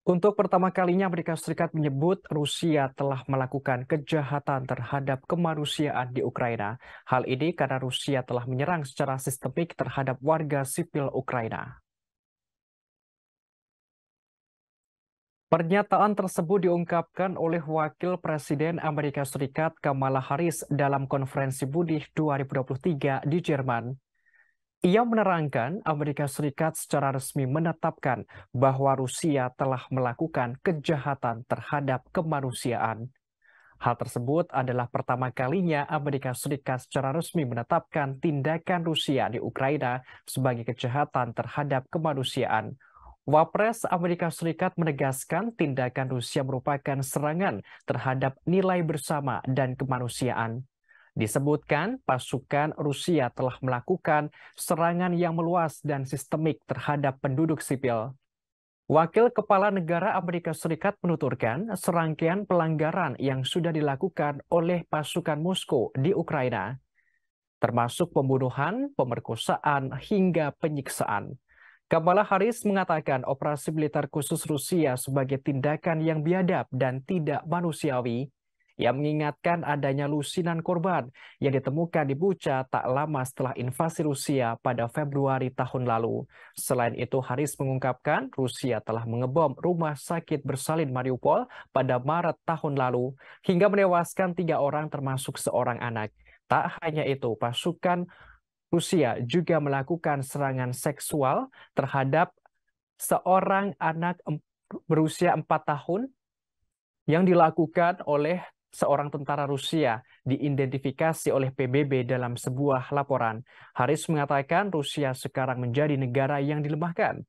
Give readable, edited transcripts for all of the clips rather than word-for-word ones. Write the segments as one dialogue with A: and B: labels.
A: Untuk pertama kalinya Amerika Serikat menyebut Rusia telah melakukan kejahatan terhadap kemanusiaan di Ukraina. Hal ini karena Rusia telah menyerang secara sistemik terhadap warga sipil Ukraina. Pernyataan tersebut diungkapkan oleh Wakil Presiden Amerika Serikat Kamala Harris dalam konferensi Munich 2023 di Jerman. Ia menerangkan Amerika Serikat secara resmi menetapkan bahwa Rusia telah melakukan kejahatan terhadap kemanusiaan. Hal tersebut adalah pertama kalinya Amerika Serikat secara resmi menetapkan tindakan Rusia di Ukraina sebagai kejahatan terhadap kemanusiaan. Wapres Amerika Serikat menegaskan tindakan Rusia merupakan serangan terhadap nilai bersama dan kemanusiaan. Disebutkan pasukan Rusia telah melakukan serangan yang meluas dan sistemik terhadap penduduk sipil. Wakil Kepala Negara Amerika Serikat menuturkan serangkaian pelanggaran yang sudah dilakukan oleh pasukan Moskow di Ukraina, termasuk pembunuhan, pemerkosaan, hingga penyiksaan. Kamala Harris mengatakan operasi militer khusus Rusia sebagai tindakan yang biadab dan tidak manusiawi. Ia mengingatkan adanya lusinan korban yang ditemukan di Bucha tak lama setelah invasi Rusia pada Februari tahun lalu. Selain itu, Harris mengungkapkan Rusia telah mengebom rumah sakit bersalin Mariupol pada Maret tahun lalu hingga menewaskan 3 orang termasuk seorang anak. Tak hanya itu, pasukan Rusia juga melakukan serangan seksual terhadap seorang anak berusia 4 tahun yang dilakukan oleh seorang tentara Rusia diidentifikasi oleh PBB dalam sebuah laporan. Harris mengatakan Rusia sekarang menjadi negara yang dilemahkan.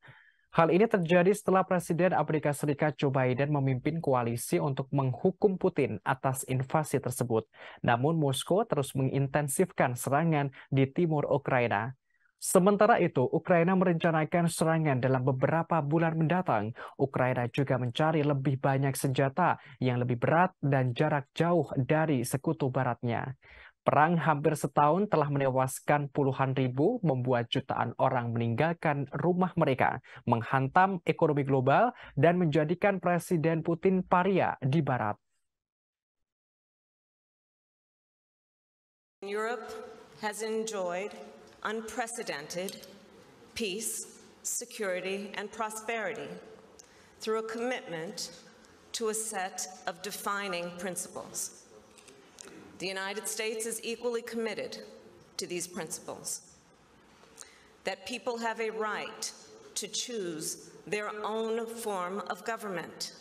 A: Hal ini terjadi setelah Presiden Amerika Serikat Joe Biden memimpin koalisi untuk menghukum Putin atas invasi tersebut. Namun Moskow terus mengintensifkan serangan di timur Ukraina. Sementara itu, Ukraina merencanakan serangan dalam beberapa bulan mendatang. Ukraina juga mencari lebih banyak senjata yang lebih berat dan jarak jauh dari sekutu baratnya. Perang hampir setahun telah menewaskan puluhan ribu, membuat jutaan orang meninggalkan rumah mereka, menghantam ekonomi global, dan menjadikan Presiden Putin paria di Barat.
B: Europe has enjoyed unprecedented peace, security, and prosperity through a commitment to a set of defining principles. The United States is equally committed to these principles. That people have a right to choose their own form of government.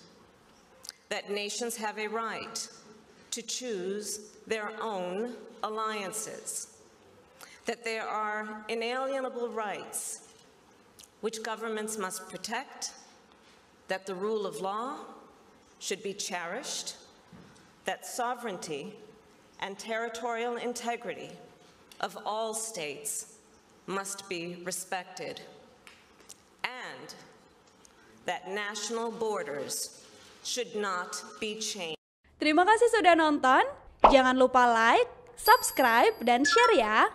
B: That nations have a right to choose their own alliances. That there are inalienable rights which governments must protect. That the rule of law should be cherished. That sovereignty and territorial integrity of all states must be respected, and that national borders should not be changed.
C: Terima kasih sudah nonton. Jangan lupa like, subscribe, dan share ya.